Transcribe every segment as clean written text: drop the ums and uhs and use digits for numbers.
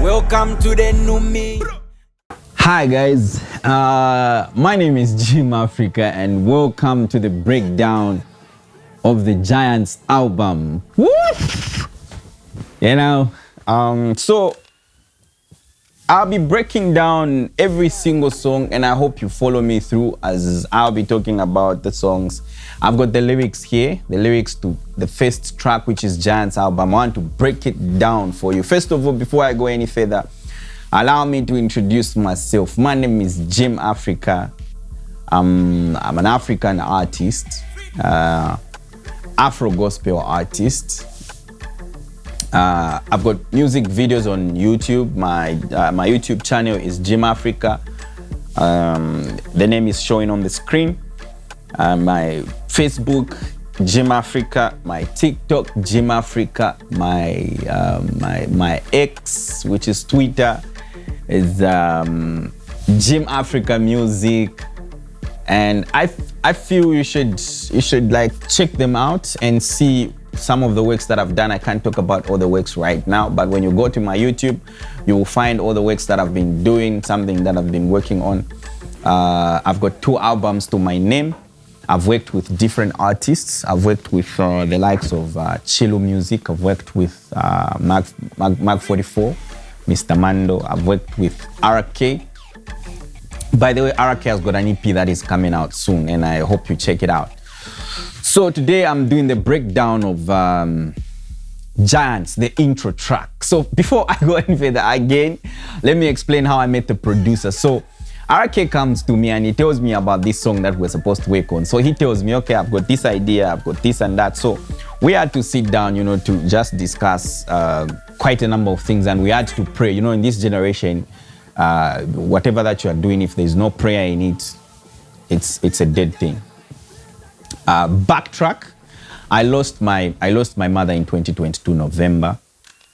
Welcome to the new me. Hi guys, my name is Jim Africa and welcome to the breakdown of the Giants album. Woo! You know, so I'll be breaking down every single song and I hope you follow me through as I'll be talking about the songs. I've got the lyrics here, the lyrics to the first track, which is Giants album. I want to break it down for you. First of all, before I go any further, allow me to introduce myself. My name is Jim Africa. I'm an African artist, Afro gospel artist. I've got music videos on YouTube. My YouTube channel is Jim Africa. The name is showing on the screen. My Facebook, Jim Africa. My TikTok, Jim Africa. My X, which is Twitter, is Jim Africa Music. And I feel you should like check them out and see some of the works that I've done. I can't talk about all the works right now, but when you go to my YouTube, you will find all the works that I've been doing, something that I've been working on. I've got 2 albums to my name. I've worked with different artists. I've worked with the likes of Chilo Music. I've worked with Mag 44, Mr. Mando. I've worked with RK. By the way, RK has got an EP that is coming out soon, and I hope you check it out. So today I'm doing the breakdown of Giants, the intro track. So before I go any further, again, let me explain how I met the producer. So RK comes to me and he tells me about this song that we're supposed to work on. So he tells me, okay, I've got this idea, I've got this and that. So we had to sit down, you know, to just discuss quite a number of things, and we had to pray. You know, in this generation, whatever that you are doing, if there's no prayer in it, it's a dead thing. Backtrack. I lost my mother in 2022 November,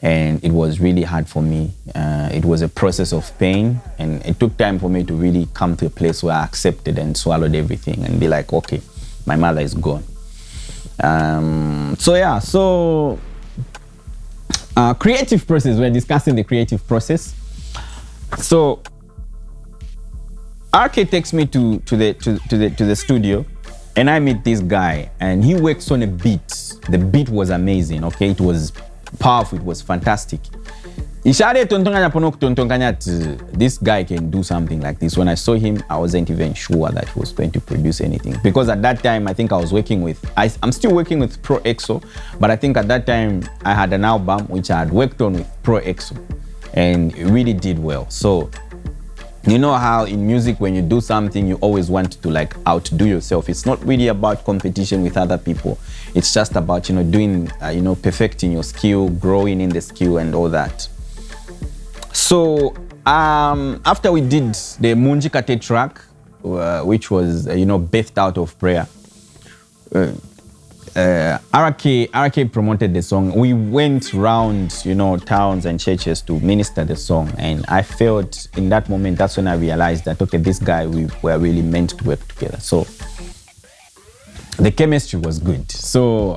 and it was really hard for me. It was a process of pain, and it took time for me to really come to a place where I accepted and swallowed everything and be like, okay, my mother is gone. Creative process. We're discussing the creative process. So RK takes me to the studio, and I meet this guy, and he works on a beat. The beat was amazing, okay? It was powerful, it was fantastic. This guy can do something like this. When I saw him, I wasn't even sure that he was going to produce anything. Because at that time, I think I was working with, I'm still working with Pro EXO, but I think at that time, I had an album which I had worked on with Pro EXO, and it really did well. So, you know how in music, when you do something, you always want to like outdo yourself. It's not really about competition with other people. It's just about, you know, doing, perfecting your skill, growing in the skill and all that. So after we did the Munjikate track, which was, birthed out of prayer, RK promoted the song. We went around, towns and churches to minister the song. And I felt in that moment, that's when I realized that, okay, this guy, we were really meant to work together. So the chemistry was good. So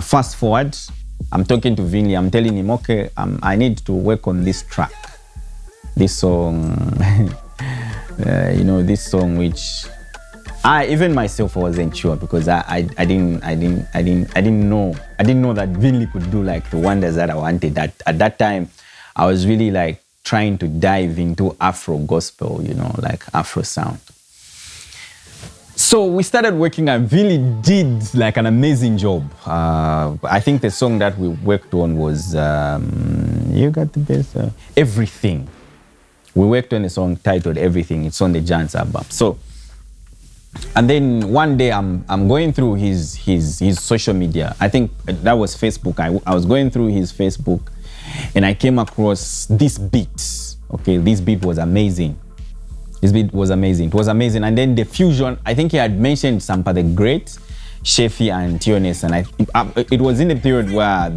fast forward, I'm talking to Vinley. I'm telling him, okay, I need to work on this track, this song, this song which even myself I wasn't sure, because I didn't know that Vinley could do like the wonders that I wanted. At that time, I was really like trying to dive into Afro gospel, like Afro sound. So we started working, and Vinley did like an amazing job. I think the song that we worked on was You Got the Best, Everything. We worked on a song titled Everything. It's on the Giants album. So, and then one day I'm going through his social media. I think that was Facebook. I was going through his Facebook, and I came across this beat. Okay, this beat was amazing. This beat was amazing. It was amazing. And then the fusion, I think he had mentioned Sampa the Great, Shefi and Tiones, and it was in the period where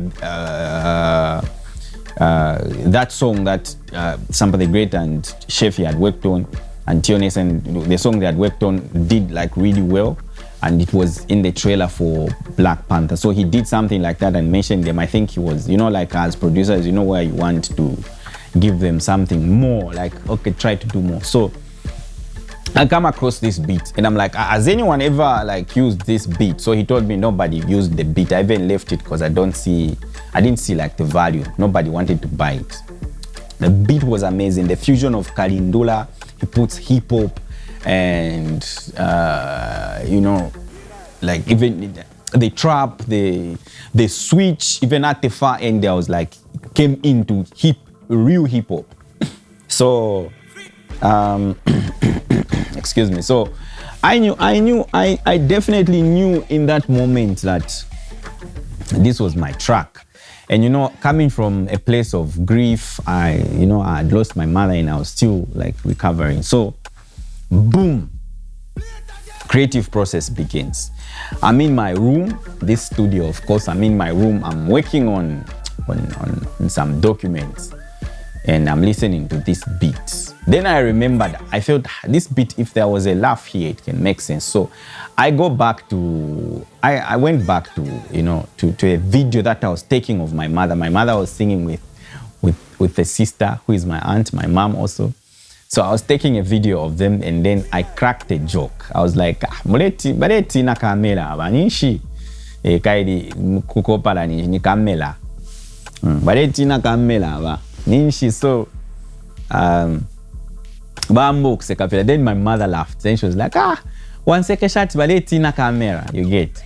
that song that Sampa the Great and Shefi had worked on, and Tiones, and the song they had worked on did like really well. and it was in the trailer for Black Panther. So he did something like that and mentioned them. I think he was, you know, like as producers, you know, where you want to give them something more, like, okay, try to do more. So I come across this beat and I'm like, has anyone ever like used this beat? So he told me nobody used the beat. I even left it because I didn't see like the value. Nobody wanted to buy it. The beat was amazing. The fusion of Kalindula, he puts hip hop and you know, like even the trap, the switch, even at the far end there was like came into real hip hop. So excuse me. So I definitely knew in that moment that this was my track. And you know, coming from a place of grief, I had lost my mother and I was still like recovering. So boom, creative process begins. I'm in my room, this studio, of course, I'm in my room, I'm working on some documents and I'm listening to this beat. Then I remembered, I felt this beat, if there was a laugh here, it can make sense. So I went back to, you know, to a video that I was taking of my mother. My mother was singing with a sister who is my aunt, my mom also. So I was taking a video of them and then I cracked a joke. I was like, baleti na kamera, banishi. Kaidi kukopala ni kamera. Baleti na kamera, ba. Ninshi. So, then my mother laughed. Then she was like, one second shot, baleti na camera. You get?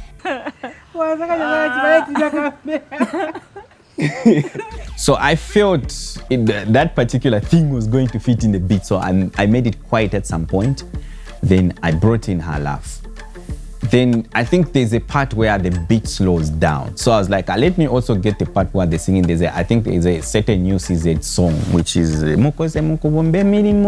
So I felt that particular thing was going to fit in the beat. So I made it quiet at some point. Then I brought in her laugh. Then I think there's a part where the beat slows down. So I was like, let me also get the part where they're singing. I think there's a certain new CZ song, which is Mukose Mukubombe Milimo.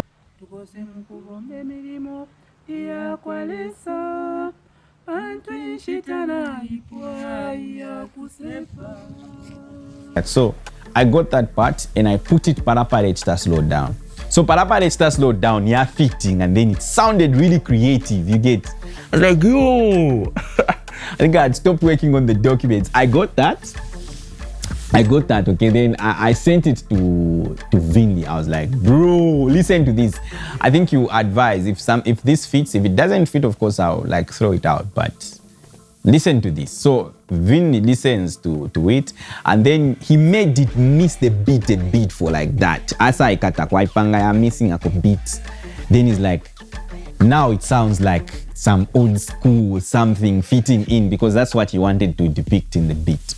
So I got that part and I put it Paraparechta slowed down. So Paraparechta slowed down, yeah, fitting, and then it sounded really creative. You get? I was like, yo. I think I had stopped working on the documents. I got that. Okay. Then I sent it to Vinley. I was like, bro, listen to this. I think you advise if this fits. If it doesn't fit, of course I'll like throw it out. But listen to this. So Vinny listens to it, and then he made it miss the beat a bit for like that. Asa ikata kwa ipanga ya missing a beat. Then he's like, now it sounds like some old school something fitting in, because that's what he wanted to depict in the beat.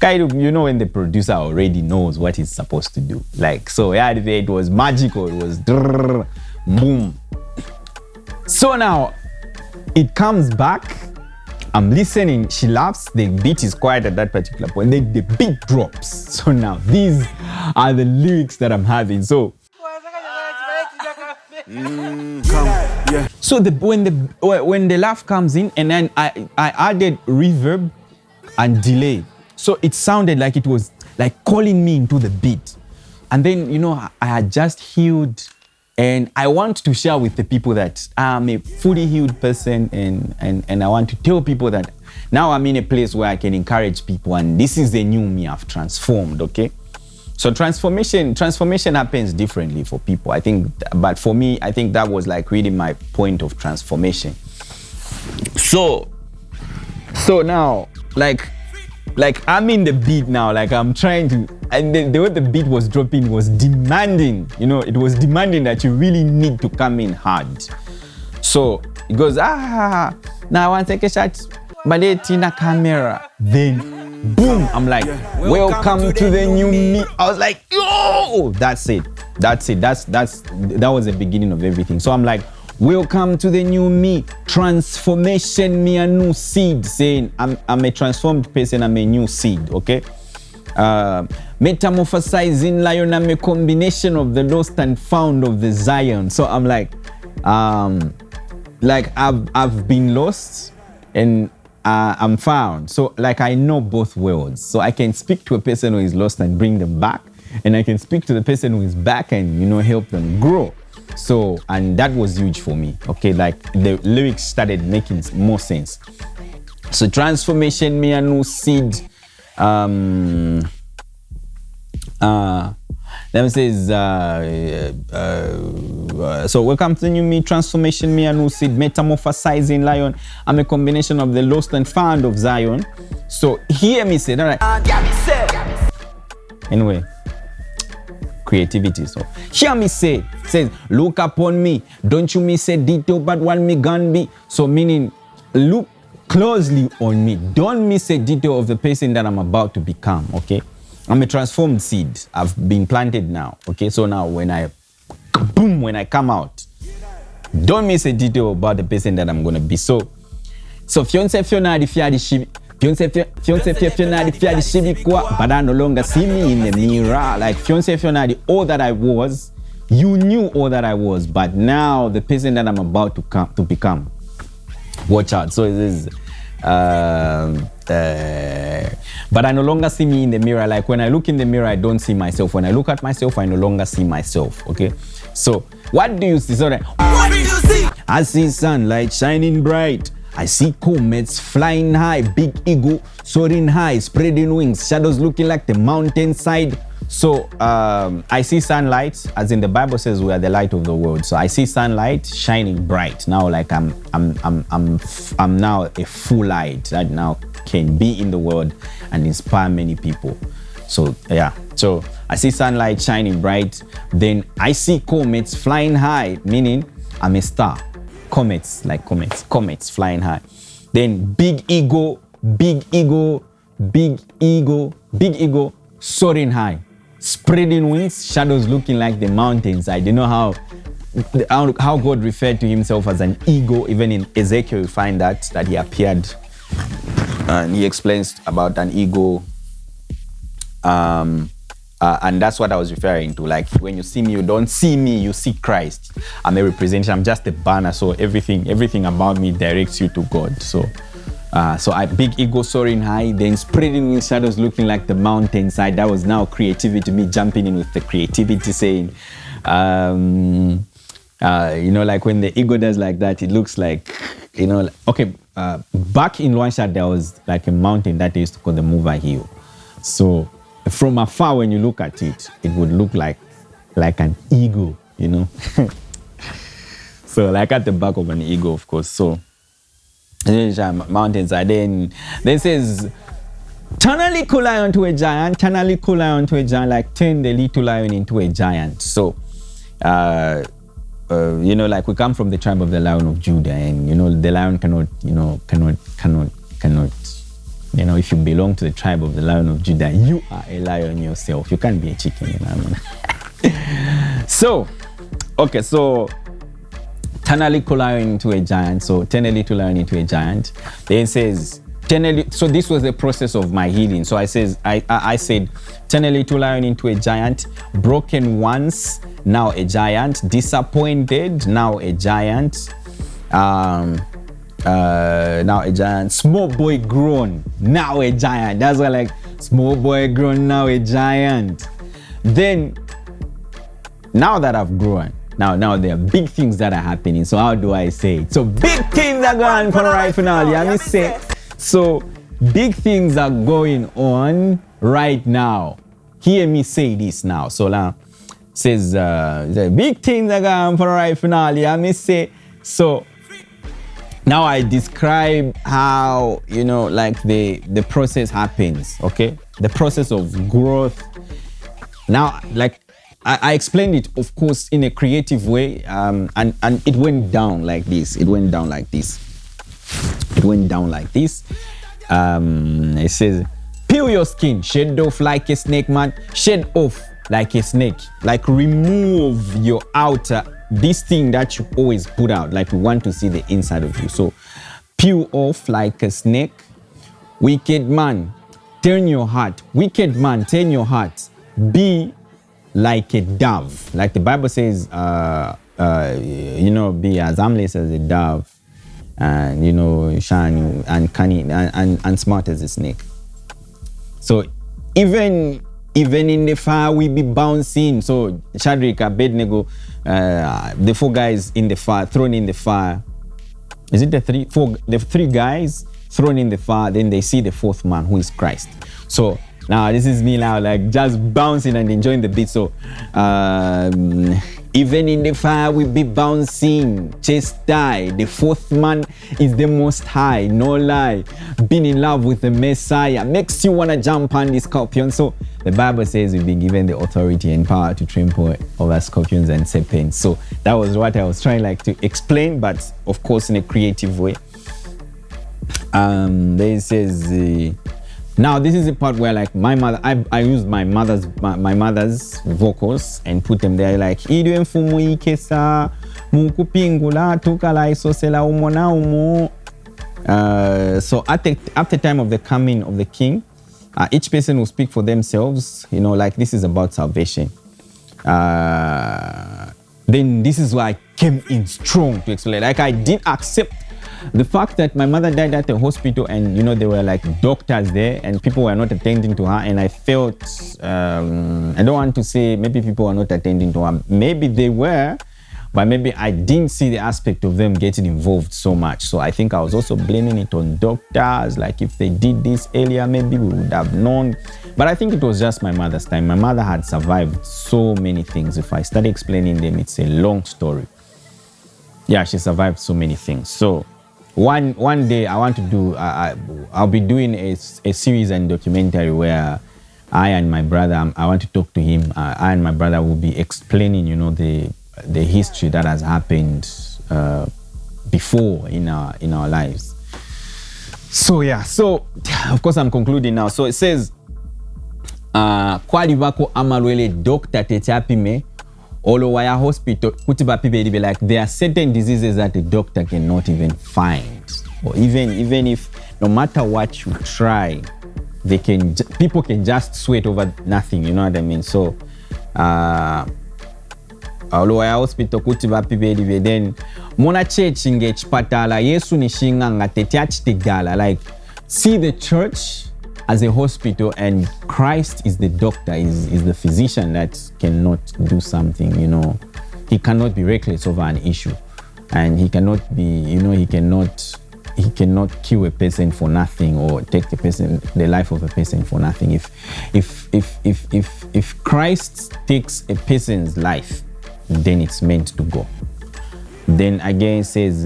You know, when the producer already knows what he's supposed to do. Like, so yeah, it was magical. It was drrr, boom. So now it comes back. I'm listening. She laughs. The beat is quiet at that particular point. Then the beat drops. So now these are the lyrics that I'm having. So so when the laugh comes in, and then I added reverb and delay. So it sounded like it was like calling me into the beat. And then, you know, I had just healed, and I want to share with the people that I'm a fully healed person, and I want to tell people that now I'm in a place where I can encourage people, and this is the new me I've transformed, okay? So transformation happens differently for people, I think, but for me, I think that was like really my point of transformation. So now, like I'm in the beat now, like I'm trying to, and the way the beat was dropping was demanding, you know, it was demanding that you really need to come in hard. So it goes, now I want to take a shot, but it's in a camera. Then boom, I'm like, welcome to the new me. I was like, yo, that's it. That was the beginning of everything. So I'm like, welcome to the new me, transformation, me a new seed, saying I'm a transformed person, I'm a new seed, okay? Metamorphosizing lion, I'm a combination of the lost and found of the Zion. So I'm like I've been lost, and I'm found. So like I know both worlds. So I can speak to a person who is lost and bring them back, and I can speak to the person who is back and help them grow. So, and that was huge for me. Okay, like the lyrics started making more sense. So transformation, me a new seed. Them says, so welcome to new me, transformation, me a new seed, metamorphosizing lion. I'm a combination of the lost and found of Zion. So hear me say, all right. Anyway, creativity. So hear me say, says, look upon me. Don't you me say detail, but one me gun be. So meaning, look closely on me. Don't miss a detail of the person that I'm about to become, okay? I'm a transformed seed. I've been planted now, okay? So now when I come out, don't miss a detail about the person that I'm going to be. So fiance fiona di fiadi shibi. Fiance fiona di fiadi shibi kwa, but I no longer see me in the mirror. Like fiance fiona di all that I was, you knew all that I was, but now the person that I'm about to become. Watch out. So it is but I no longer see me in the mirror. Like when I look in the mirror, I don't see myself. When I look at myself, I no longer see myself. Okay. So what do you see? So what do you see? I see sunlight shining bright. I see comets flying high, big eagle soaring high, spreading wings, shadows looking like the mountainside. So I see sunlight, as in the Bible says we are the light of the world. So I see sunlight shining bright. Now like I'm now a full light that now can be in the world and inspire many people. So yeah, so I see sunlight shining bright. Then I see comets flying high, meaning I'm a star. Comets, like comets flying high. Then big eagle soaring high, spreading wings, shadows looking like the mountains. I don't know how God referred to himself as an eagle. Even in Ezekiel, you find that he appeared and he explains about an eagle. And that's what I was referring to. Like when you see me, you don't see me, you see Christ. I'm a representation, I'm just a banner. So everything about me directs you to God. So I big ego soaring high, then spreading wings, shadows looking like the mountainside. That was now creativity, me jumping in with the creativity, saying, like when the ego does like that, it looks like, back in Luansha, there was like a mountain that they used to call the Mover Hill. So from afar, when you look at it, it would look like an eagle, So like at the back of an eagle, of course. So mountains are then says turn a little lion to a giant, like turn the little lion into a giant. So like we come from the tribe of the Lion of Judah, and the lion cannot if you belong to the tribe of the Lion of Judah, you are a lion yourself. You can't be a chicken, So turn a little lion into a giant. So turn a little lion into a giant. Then it says, so this was the process of my healing. So I said, turn a little lion into a giant. Broken once, now a giant. Disappointed, now a giant. Now a giant. Small boy grown, now a giant. That's why like small boy grown, now a giant. Then now that I've grown, now there are big things that are happening. So how do I say it? So big things are going on right now. Yeah, me say. So big things are going on right now. Hear me say this now. So now says big things are going on right now. Yeah, me say. So now I describe how, like the process happens, okay? The process of growth. Now, like I explained it, of course, in a creative way, and it went down like this. It went down like this. It says, peel your skin, shed off like a snake, man. Shed off like a snake. Like remove your outer, this thing that you always put out, like we want to see the inside of you. So peel off like a snake. Wicked man, turn your heart. Wicked man, turn your heart. Be like a dove. Like the Bible says, be as harmless as a dove. and shiny and cunning and smart as a snake. So even in the fire we be bouncing. So Shadrach, Abednego, the 4 guys in the fire, thrown in the fire. Is it the 3 guys thrown in the fire? Then they see the 4th man, who is Christ. So now this is me now, like just bouncing and enjoying the beat. So even in the fire we be bouncing, chest high. The 4th man is the most high, no lie. Being in love with the Messiah makes you wanna jump on the scorpion. So the Bible says we've been given the authority and power to trample over scorpions and serpents. So that was what I was trying to explain, but of course in a creative way. Then it says, now this is the part where like my mother, I used my mother's vocals and put them there, like idwe mfumu ikesa mukupingula tukala isosela umona umo. So at the time of the coming of the king, each person will speak for themselves, like this is about salvation. Then this is why I came in strong to explain. Like I did accept the fact that my mother died at the hospital, and there were like doctors there and people were not attending to her, and I felt I don't want to say maybe people were not attending to her, maybe they were, but maybe I didn't see the aspect of them getting involved so much. So I think I was also blaming it on doctors, like if they did this earlier maybe we would have known. But I think it was just my mother's time. My mother had survived so many things. If I start explaining them, it's a long story. Yeah, she survived so many things. So one day I want to do, I'll be doing a series and documentary where I and my brother, I want to talk to him. I and my brother will be explaining, the history that has happened before in our lives. So yeah, so of course I'm concluding now. So it says, kwali bako amalwele doctor tetapime Olowaya hospital kutiba people be like, there are certain diseases that the doctor cannot even find, or even if no matter what you try, people can just sweat over nothing, you know what I mean? So Olowaya hospital kutiba people then mona church nge chipatala Yesu nishinga ngatetyachtigala, like see the church as a hospital and Christ is the doctor, is the physician that cannot do something, he cannot be reckless over an issue, and he cannot be, he cannot kill a person for nothing or take the life of a person for nothing. If Christ takes a person's life, then it's meant to go. Then again it says,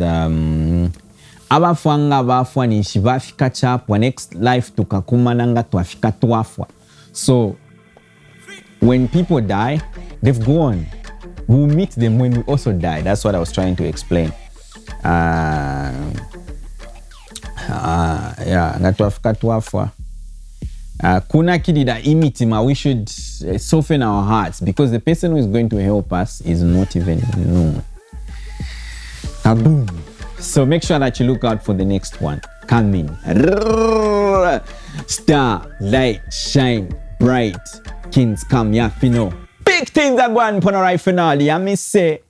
abafwanga bafwa nishi bafika chapwa, next life tukakumananga twafika twafwa. So when people die, they've gone. We'll meet them when we also die. That's what I was trying to explain. Natwafika twafwa. Kuna kidida imitima, we should soften our hearts, because the person who is going to help us is not even known. Kaboom. So make sure that you look out for the next one coming. Star, light, shine, bright. Kings come, yeah, Big things are going on for the right finale. I may say.